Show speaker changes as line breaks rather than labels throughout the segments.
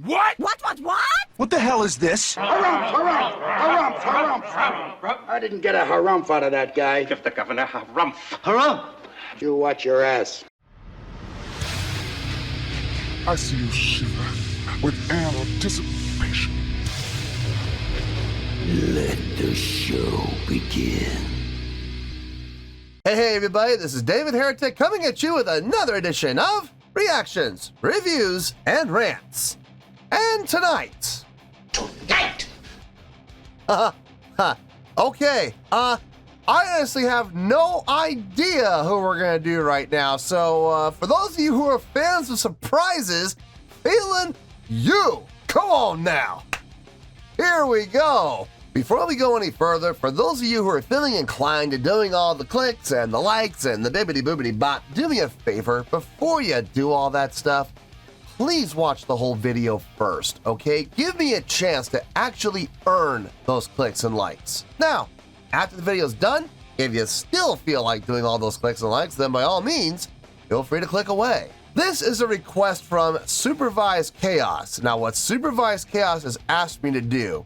What?
What?
What the hell is this?
Harumph. I didn't get a harumph out of that guy.
Give the governor harumph.
Harumph!
You watch your ass.
I see you shiver with anticipation.
Let the show begin.
Hey everybody, this is David Heretic coming at you with another edition of Reactions, Reviews, and Rants. And tonight... Okay, I honestly have no idea who we're gonna do right now, so for those of you who are fans of surprises, feeling you! Come on now! Here we go! Before we go any further, for those of you who are feeling inclined to doing all the clicks and the likes and the bibbidi-boobidi bot, do me a favor, before you do all that stuff, please watch the whole video first, okay? Give me a chance to actually earn those clicks and likes. Now, after the video's done, if you still feel like doing all those clicks and likes, then by all means, feel free to click away. This is a request from Supervised Chaos. Now, what Supervised Chaos has asked me to do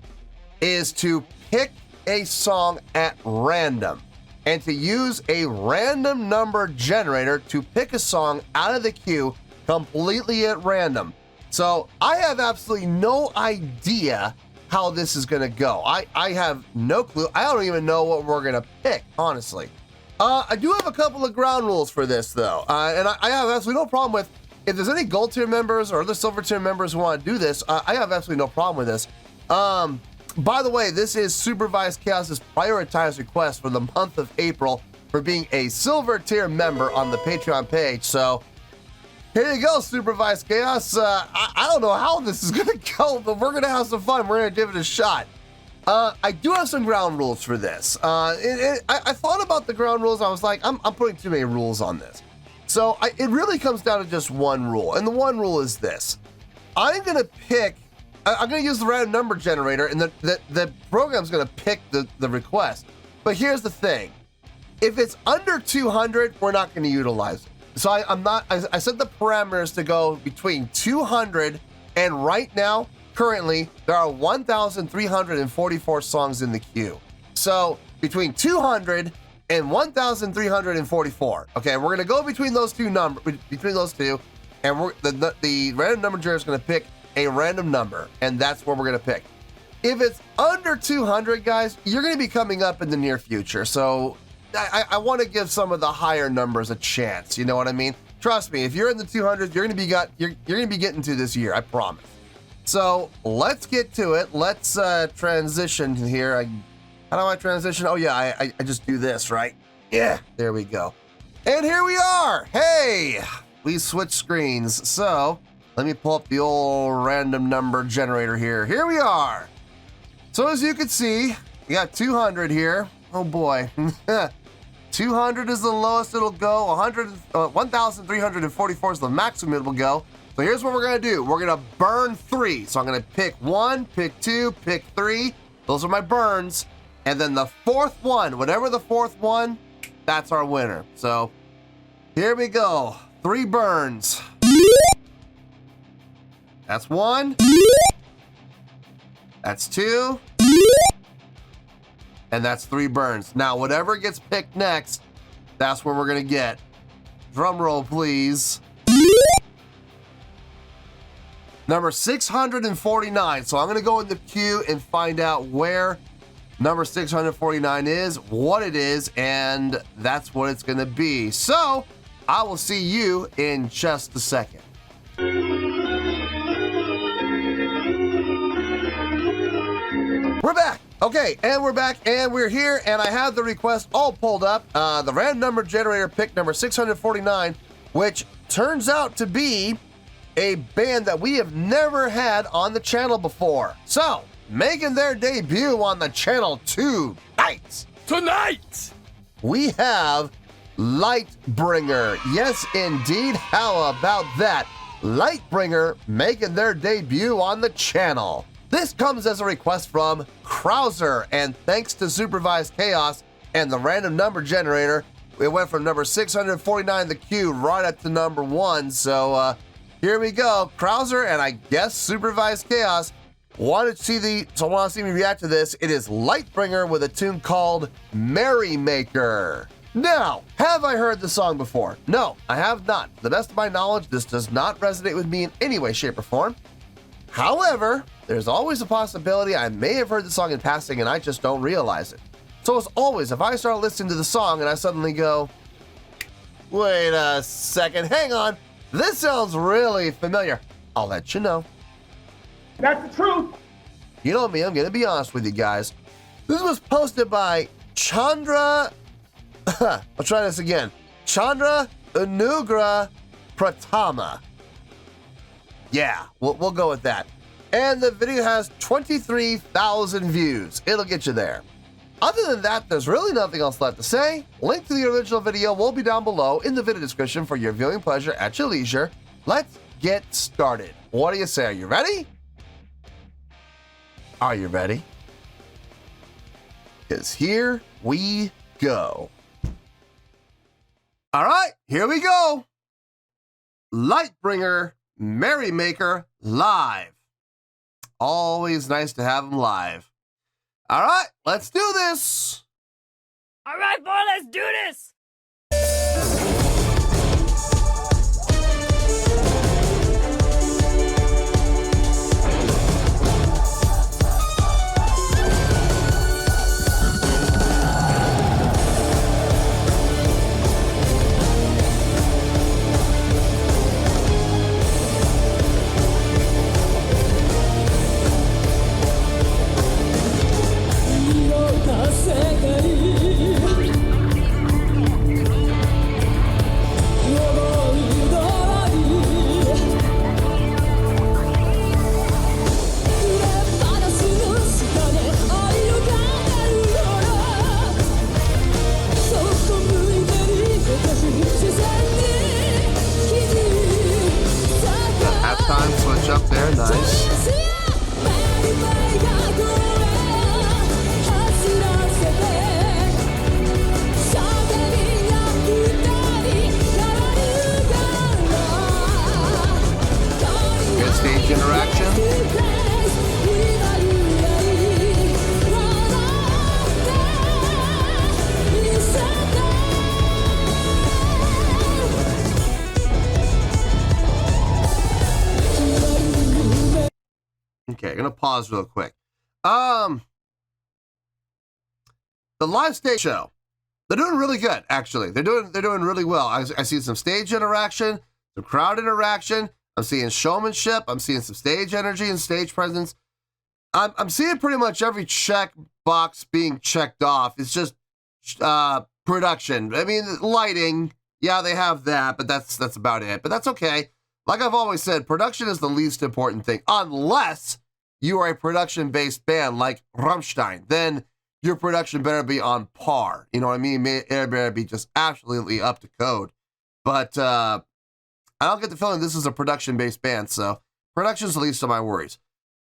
is to pick a song at random and to use a random number generator to pick a song out of the queue completely at random. So I have absolutely no idea how this is gonna go. I have no clue. I don't even know what we're gonna pick, honestly. I do have a couple of ground rules for this though, and I have absolutely no problem with, if there's any gold tier members or other silver tier members who want to do this, I have absolutely no problem with this. By the way, this is Supervised Chaos's prioritized request for the month of April for being a silver tier member on the Patreon page. So here you go, Supervised Chaos. I don't know how this is gonna go, but we're gonna have some fun. We're gonna give it a shot. I do have some ground rules for this. I thought about the ground rules. I was like, I'm putting too many rules on this. So it really comes down to just one rule, and the one rule is this. I'm gonna use the random number generator, and the program's gonna pick the request. But here's the thing. If it's under 200, we're not gonna utilize it. So I set the parameters to go between 200 and right now, currently, there are 1,344 songs in the queue. So between 200 and 1,344. Okay, we're gonna go between those two, and the random number generator is gonna pick a random number, and that's what we're gonna pick. If it's under 200, guys, you're gonna be coming up in the near future. So I want to give some of the higher numbers a chance. You know what I mean? Trust me, if you're in the 200s, you're gonna be getting to this year. I promise. So let's get to it. Let's transition here. How do I transition? Oh yeah, I just do this, right? Yeah, there we go. And here we are. Hey, we switched screens. So let me pull up the old random number generator here. Here we are. So as you can see, we got 200 here. Oh boy. 200 is the lowest it'll go. 1,344 is the maximum it will go. So here's what we're gonna do. We're gonna burn 3. So I'm gonna pick 1, pick 2, pick 3. Those are my burns. And then the fourth one, whatever the fourth one, that's our winner. So here we go. 3 burns. That's 1. That's 2. And that's 3 burns. Now, whatever gets picked next, that's where we're gonna get. Drum roll, please. Number 649. So I'm gonna go in the queue and find out where number 649 is, what it is, and that's what it's gonna be. So I will see you in just a second. We're back. Okay, and we're back, and we're here, and I have the request all pulled up. The random number generator picked number 649, which turns out to be a band that we have never had on the channel before. So, making their debut on the channel tonight, we have Lightbringer. Yes, indeed. How about that? Lightbringer making their debut on the channel. This comes as a request from Krauser, and thanks to Supervised Chaos and the random number generator, it went from number 649 in the queue right up to number 1. So here we go. Krauser and I guess Supervised Chaos want to see me react to this. It is Lightbringer with a tune called Merrymaker. Now, have I heard the song before? No, I have not. To the best of my knowledge, this does not resonate with me in any way, shape, or form. However, there's always a possibility I may have heard the song in passing and I just don't realize it. So as always, if I start listening to the song and I suddenly go, wait a second, hang on, this sounds really familiar, I'll let you know.
That's the truth.
You know me, I'm gonna be honest with you guys. This was posted by Chandra, I'll try this again. Chandra Anugra Pratama. Yeah, we'll go with that. And the video has 23,000 views. It'll get you there. Other than that, there's really nothing else left to say. Link to the original video will be down below in the video description for your viewing pleasure at your leisure. Let's get started. What do you say? Are you ready? Are you ready? Because here we go. All right, here we go. Lightbringer, Merrymaker, live. Always nice to have them live. All right, let's do this.
All right, boy, let's do this.
Up there, nice. Good stage interaction. Okay, gonna pause real quick. The live stage show, they're doing really good. Actually, they're doing really well. I see some stage interaction, some crowd interaction. I'm seeing showmanship. I'm seeing some stage energy and stage presence. I'm seeing pretty much every check box being checked off. It's just production. I mean, lighting. Yeah, they have that, but that's about it. But that's okay. Like I've always said, production is the least important thing, unless you are a production-based band like Rammstein. Then your production better be on par. You know what I mean? It better be just absolutely up to code. But I don't get the feeling this is a production-based band, so production's the least of my worries.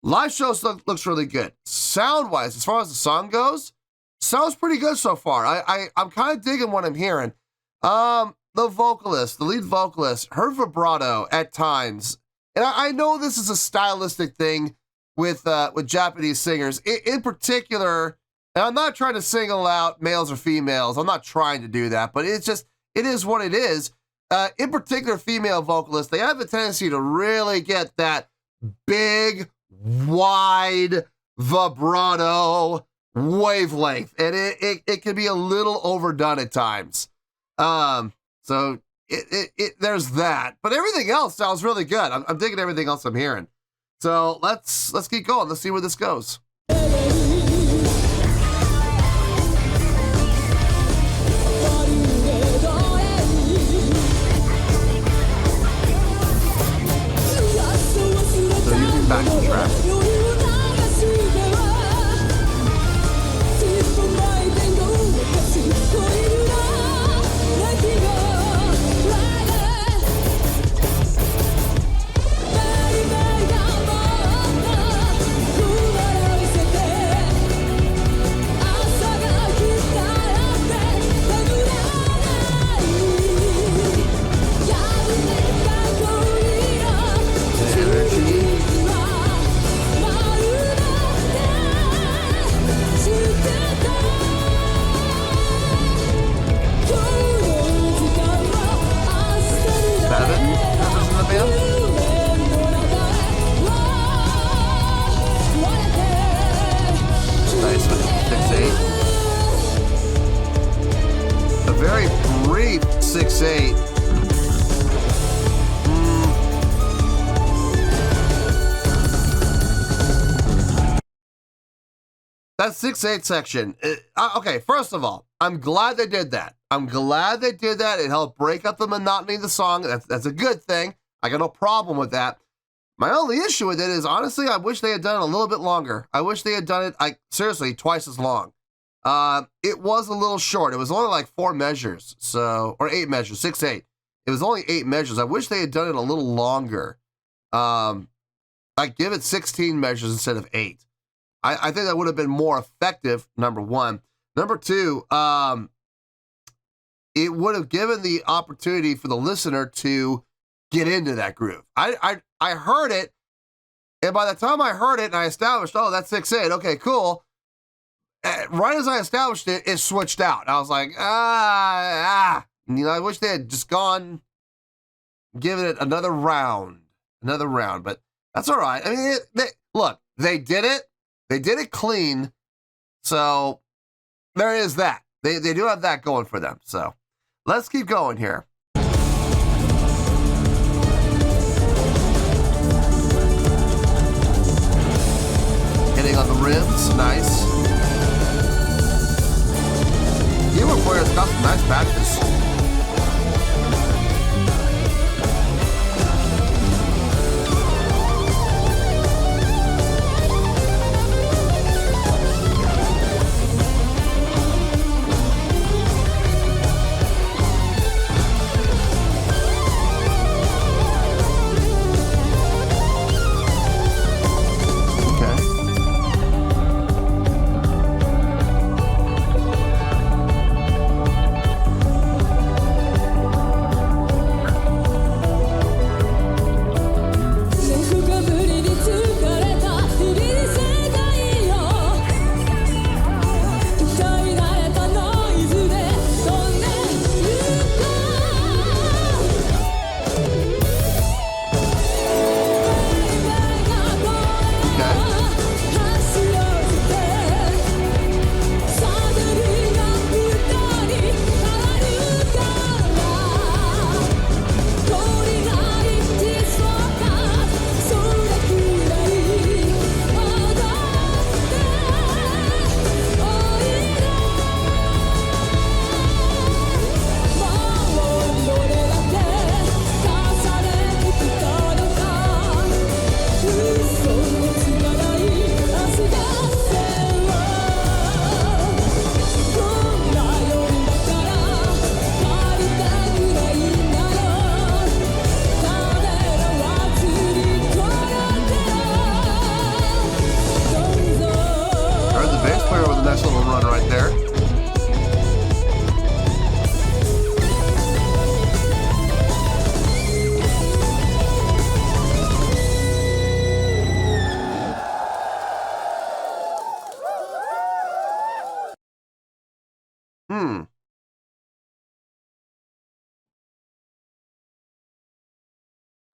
Live shows looks really good. Sound-wise, as far as the song goes, sounds pretty good so far. I'm kind of digging what I'm hearing. The vocalist, the lead vocalist, her vibrato at times, and I know this is a stylistic thing with Japanese singers in particular, and I'm not trying to single out males or females. I'm not trying to do that, but it is what it is. In particular, female vocalists, they have a tendency to really get that big, wide vibrato wavelength, and it can be a little overdone at times. So there's that, but everything else sounds really good. I'm digging everything else I'm hearing. So let's keep going. Let's see where this goes. So you can back the track. that 6/8 section. Okay, first of all, I'm glad they did that. It helped break up the monotony of the song. That's a good thing. I got no problem with that. My only issue with it is, honestly, I wish they had done it a little bit longer. I wish they had done it, seriously, twice as long. It was a little short. It was only like 4 measures, or 8 measures, 6/8. It was only 8 measures. I wish they had done it a little longer. Give it 16 measures instead of 8. I think that would have been more effective, number one. Number two, it would have given the opportunity for the listener to get into that groove. I heard it, and by the time I heard it and I established, oh, that's 6/8, okay, cool. Right as I established it, it switched out. I was like, I wish they had just given it another round, but that's all right. I mean, they did it. They did it clean, so there is that. They do have that going for them. So let's keep going here. Hitting on the rims, nice. Keyboard player's got some nice patches.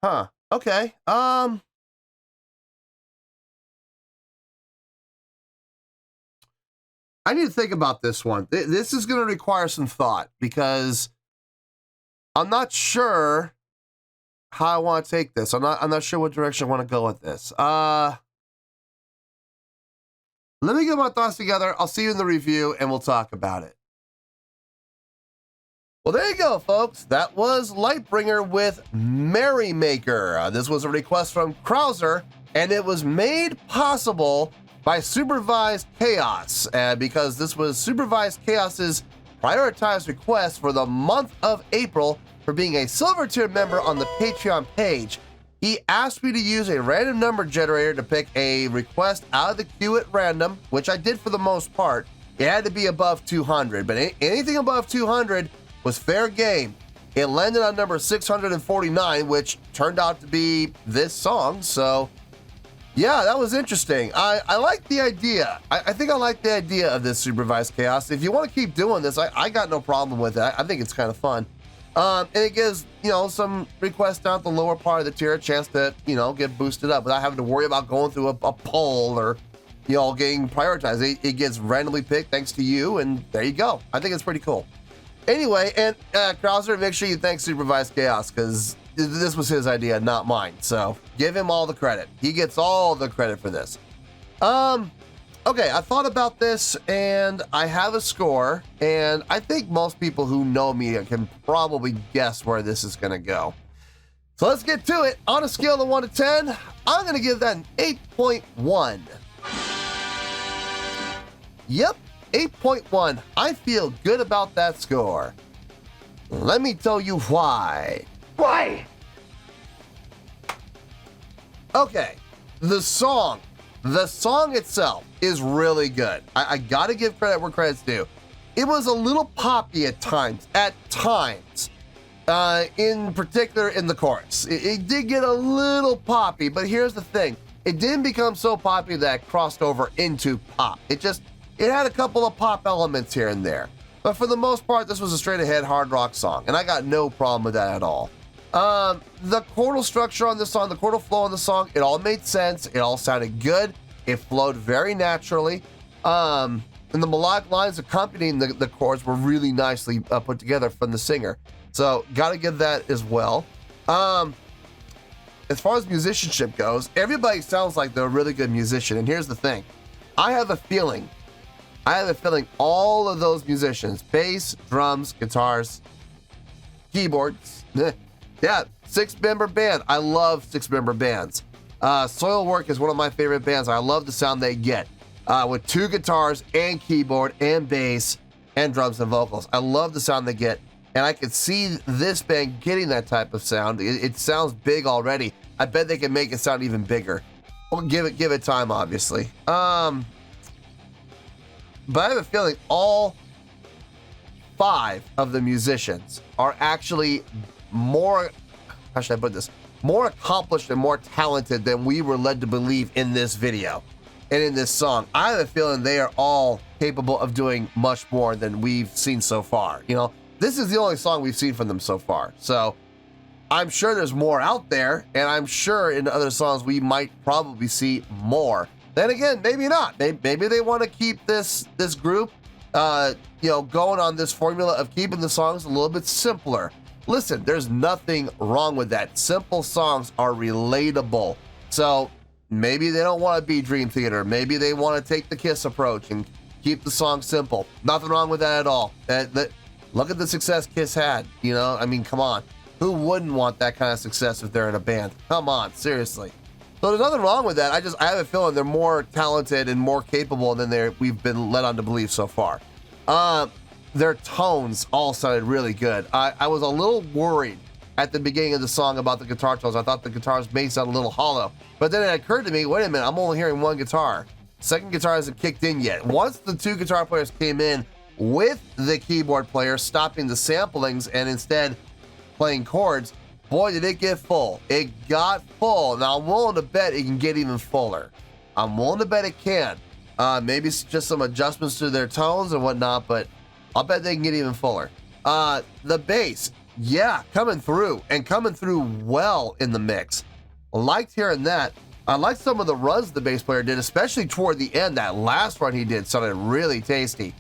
Huh. Okay. I need to think about this one. This is going to require some thought because I'm not sure how I want to take this. I'm not sure what direction I want to go with this. Let me get my thoughts together. I'll see you in the review and we'll talk about it. Well, there you go, folks. That was Lightbringer with Merrymaker. This was a request from Krauser, and it was made possible by Supervised Chaos, because this was Supervised Chaos's prioritized request for the month of April for being a Silver Tier member on the Patreon page. He asked me to use a random number generator to pick a request out of the queue at random, which I did for the most part. It had to be above 200, but anything above 200 was fair game. It landed on number 649, which turned out to be this song. So yeah, that was interesting. I like the idea. I think I like the idea of this Supervised Chaos. If you want to keep doing this, I got no problem with it. I think it's kind of fun. And it gives, some requests down at the lower part of the tier a chance to, get boosted up without having to worry about going through a poll or, getting prioritized. It gets randomly picked thanks to you, and there you go. I think it's pretty cool. Anyway, and Krauser, make sure you thank Supervised Chaos, because this was his idea, not mine. So give him all the credit. He gets all the credit for this. Okay, I thought about this and I have a score, and I think most people who know me can probably guess where this is going to go. So let's get to it. On a scale of 1 to 10, I'm going to give that an 8.1. Yep, 8.1. I feel good about that score. Let me tell you why.
Why?
Okay, the song itself is really good. I gotta give credit where credit's due. It was a little poppy at times, in particular in the chorus. It did get a little poppy, but here's the thing. It didn't become so poppy that it crossed over into pop. It had a couple of pop elements here and there. But for the most part, this was a straight ahead hard rock song, and I got no problem with that at all. The chordal structure on this song, the chordal flow on the song, it all made sense. It all sounded good. It flowed very naturally. And the melodic lines accompanying the chords were really nicely put together from the singer. So, gotta give that as well. As far as musicianship goes, everybody sounds like they're a really good musician. And here's the thing. I have a feeling all of those musicians, bass, drums, guitars, keyboards, yeah, 6-member band. I love 6-member bands. Soilwork is one of my favorite bands. I love the sound they get with 2 guitars and keyboard and bass and drums and vocals. I love the sound they get, and I could see this band getting that type of sound. It sounds big already. I bet they can make it sound even bigger. Well, give it time, obviously. But I have a feeling all 5 of the musicians are actually more, how should I put this, more accomplished and more talented than we were led to believe in this video and in this song. I have a feeling they are all capable of doing much more than we've seen so far. You know, this is the only song we've seen from them so far. So I'm sure there's more out there, and I'm sure in other songs we might probably see more. Then again, maybe not. Maybe they want to keep this group, going on this formula of keeping the songs a little bit simpler. Listen, there's nothing wrong with that. Simple songs are relatable. So maybe they don't want to be Dream Theater. Maybe they want to take the Kiss approach and keep the song simple. Nothing wrong with that at all. Look at the success Kiss had. You know, I mean, come on. Who wouldn't want that kind of success if they're in a band? Come on, seriously. So there's nothing wrong with that. I have a feeling they're more talented and more capable than we've been led on to believe so far. Their tones all sounded really good. I was a little worried at the beginning of the song about the guitar tones. I thought the guitars may sound a little hollow. But then it occurred to me, wait a minute, I'm only hearing one guitar. Second guitar hasn't kicked in yet. Once the 2 guitar players came in with the keyboard player stopping the samplings and instead playing chords, boy, did it get full. It got full. Now, I'm willing to bet it can get even fuller. I'm willing to bet it can. Maybe it's just some adjustments to their tones and whatnot, but I'll bet they can get even fuller. The bass, yeah, coming through well in the mix. I liked hearing that. I liked some of the runs the bass player did, especially toward the end. That last run he did sounded really tasty.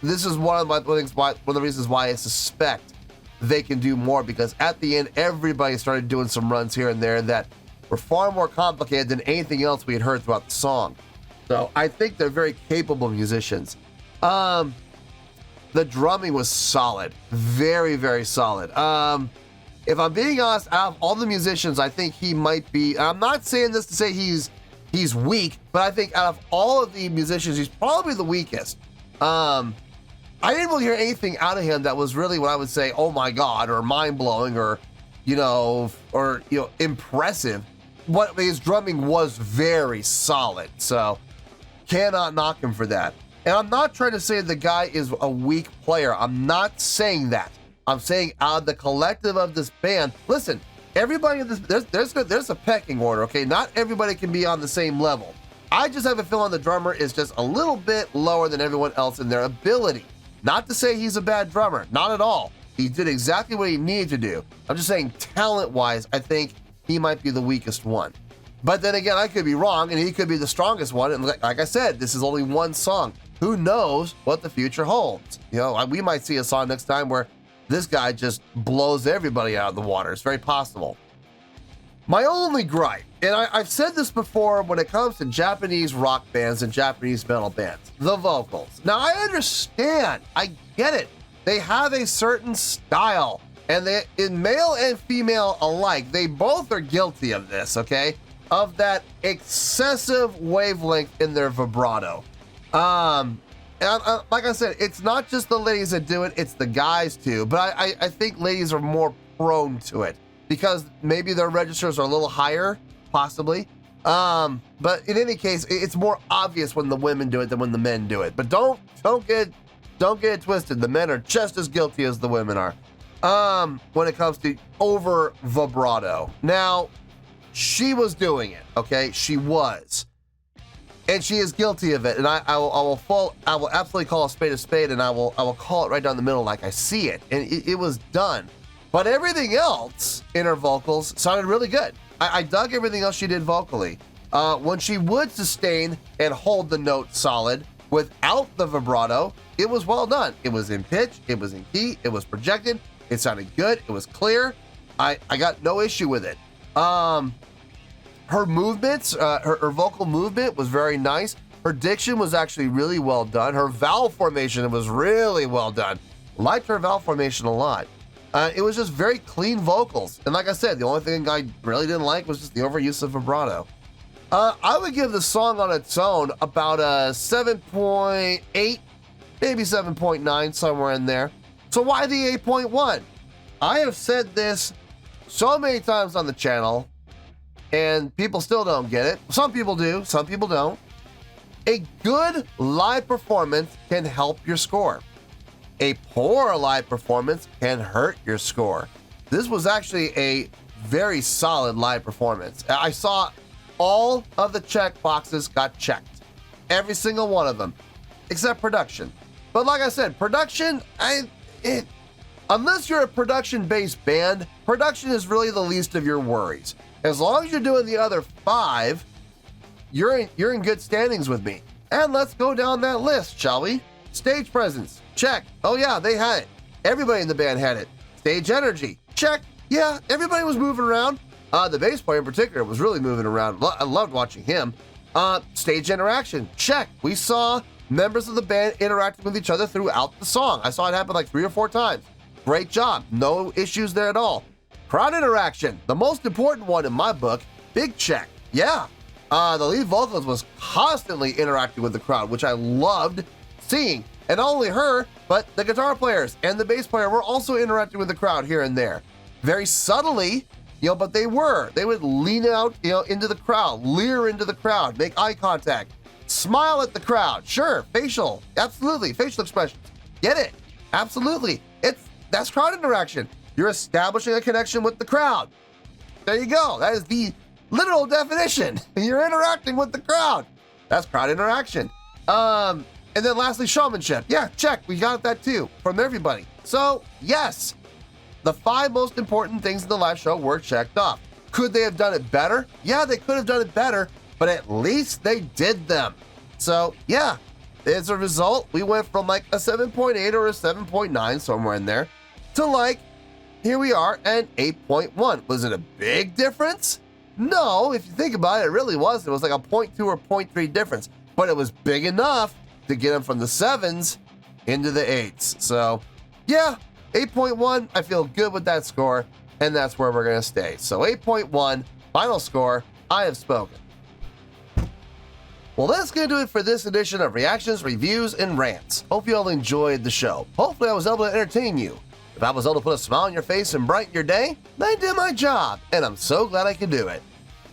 This is one of the reasons why I suspect they can do more, because at the end, everybody started doing some runs here and there that were far more complicated than anything else we had heard throughout the song. So I think they're very capable musicians. The drumming was solid. Very, very solid. If I'm being honest, out of all the musicians, I think he might be, I'm not saying this to say he's weak, but I think out of all of the musicians, he's probably the weakest. I didn't really hear anything out of him that was really what I would say, oh my God, or mind-blowing, or impressive. What his drumming was very solid, so cannot knock him for that. And I'm not trying to say the guy is a weak player. I'm not saying that. I'm saying out of the collective of this band, listen, everybody in this, there's a pecking order, okay? Not everybody can be on the same level. I just have a feeling the drummer is just a little bit lower than everyone else in their ability. Not to say he's a bad drummer, not at all. He did exactly what he needed to do. I'm just saying talent-wise, I think he might be the weakest one. But then again, I could be wrong, and he could be the strongest one. And like I said, this is only one song. Who knows what the future holds? You know, we might see a song next time where this guy just blows everybody out of the water. It's very possible. My only gripe, and I've said this before when it comes to Japanese rock bands and Japanese metal bands, the vocals. Now, I understand. I get it. They have a certain style, and they, in male and female alike, they both are guilty of this, okay? Of that excessive wavelength in their vibrato. And like I said, it's not just the ladies that do it, it's the guys too. But I think ladies are more prone to it because maybe their registers are a little higher, possibly. But in any case, it's more obvious when the women do it than when the men do it. But don't get it twisted. The men are just as guilty as the women are when it comes to over vibrato. Now, she was doing it, okay? She was. And she is guilty of it, and I will absolutely call a spade, and I will call it right down the middle like I see it, and it was done. But everything else in her vocals sounded really good. I dug everything else she did vocally. When she would sustain and hold the note solid without the vibrato, it was well done. It was in pitch, it was in key, it was projected, it sounded good, it was clear. I got no issue with it. Her movements, her vocal movement was very nice. Her diction was actually really well done. Her vowel formation was really well done. Liked her vowel formation a lot. It was just very clean vocals. And like I said, the only thing I really didn't like was just the overuse of vibrato. I would give the song on its own about a 7.8, maybe 7.9, somewhere in there. So why the 8.1? I have said this so many times on the channel, and people still don't get it. Some people do, some people don't. A good live performance can help your score. A poor live performance can hurt your score. This was actually a very solid live performance. I saw all of the check boxes got checked. Every single one of them, except production. But like I said, production, unless you're a production-based band, production is really the least of your worries. As long as you're doing the other 5, you're in good standings with me. And let's go down that list, shall we? Stage presence, check. Oh yeah, they had it. Everybody in the band had it. Stage energy, check. Yeah, everybody was moving around. The bass player in particular was really moving around. I loved watching him. Stage interaction, check. We saw members of the band interacting with each other throughout the song. I saw it happen like 3 or 4 times. Great job. No issues there at all. Crowd interaction, the most important one in my book, big check. Yeah, the lead vocalist was constantly interacting with the crowd, which I loved seeing. And not only her, but the guitar players and the bass player were also interacting with the crowd here and there. Very subtly, but they would lean out, into the crowd, leer into the crowd, make eye contact, smile at the crowd. Sure, facial, absolutely, facial expressions. Get it? Absolutely. That's crowd interaction. You're establishing a connection with the crowd. There you go. That is the literal definition. You're interacting with the crowd. That's crowd interaction. And then lastly, showmanship. Yeah, check. We got that too from everybody. So yes, the 5 most important things in the live show were checked off. Could they have done it better? Yeah, they could have done it better, but at least they did them. So yeah, as a result, we went from like a 7.8 or a 7.9, somewhere in there, to here we are at 8.1. Was it a big difference? No, if you think about it, it really wasn't. It was like a 0.2 or 0.3 difference, but it was big enough to get them from the 7s into the 8s. So yeah, 8.1, I feel good with that score, and that's where we're gonna stay. So 8.1, final score, I have spoken. Well, that's gonna do it for this edition of Reactions, Reviews, and Rants. Hope you all enjoyed the show. Hopefully I was able to entertain you. If I was able to put a smile on your face and brighten your day, then I did my job, and I'm so glad I could do it.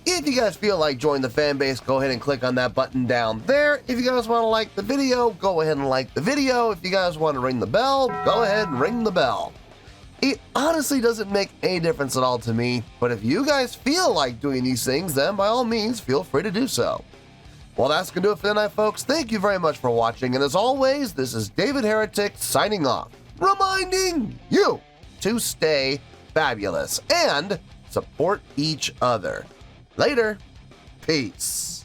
If you guys feel like joining the fan base, go ahead and click on that button down there. If you guys want to like the video, go ahead and like the video. If you guys want to ring the bell, go ahead and ring the bell. It honestly doesn't make any difference at all to me, but if you guys feel like doing these things, then by all means, feel free to do so. Well, that's going to do it for tonight, folks. Thank you very much for watching, and as always, this is David Heretic signing off, reminding you to stay fabulous and support each other. Later. Peace.